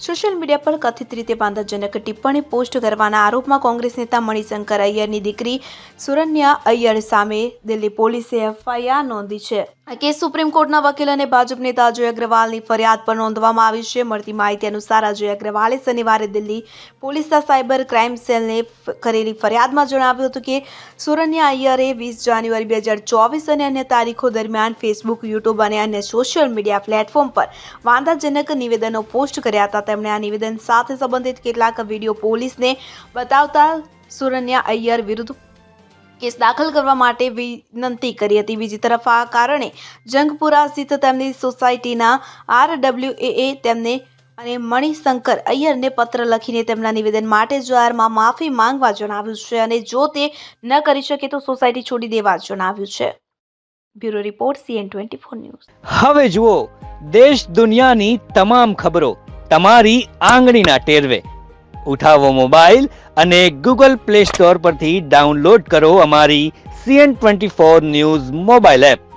Social media પર કથિત રીતે વાંધાજનક ટિપ્પણી પોસ્ટ કરવાના આરોપમાં કોંગ્રેસ નેતા મણિશંકર અય્યરની દીકરી સુરન્યા અય્યર સામે દિલ્હી પોલીસે એફઆઈઆર નોંધી છે। આ કેસ સુપ્રીમ કોર્ટના વકીલ અને ભાજપ નેતા અજય અગ્રવાલની ફરિયાદ પર નોંધવામાં આવી છે। મળતી માહિતી અનુસાર અજય અગ્રવાલે શનિવારે દિલ્હી પોલીસના સાયબર ક્રાઇમ સેલને કરેલી ફરિયાદમાં જણાવ્યું હતું કે સુરન્યા અય્યરે 20 જાન્યુઆરી 2024 અને અન્ય તારીખો દરમિયાન ફેસબુક, યુટ્યુબ અને અન્ય સોશિયલ મીડિયા પ્લેટફોર્મ પર વાંધાજનક નિવેદનો પોસ્ટ કર્યા હતા। તેમણે આ નિવેદન સાથે સંબંધિત કેટલાક વિડીયો પોલીસને બતાવતા સુરન્યા અય્યર વિરુદ્ધ કેસ દાખલ કરવા માટે વિનંતી કરી હતી। બીજી તરફ આ કારણે જંગપુરા સ્થિત તેમની સોસાયટીના RWAએ તેમને અને મણિશંકર અય્યરને પત્ર લખીને તેમના નિવેદન માટે જાહેરમાં માફી માંગવા જણાવ્યું છે અને જો તે ન કરી શકે તો સોસાયટી છોડી દેવા જણાવ્યું છે। Bureau report CN24 news. હવે જુઓ દેશ દુનિયાની તમામ ખબરો તમારી આંગળીના ટેરવે। ઉઠાવો મોબાઈલ અને Google Play Store પરથી ડાઉનલોડ કરો અમારી CN24 ન્યૂઝ મોબાઈલ એપ।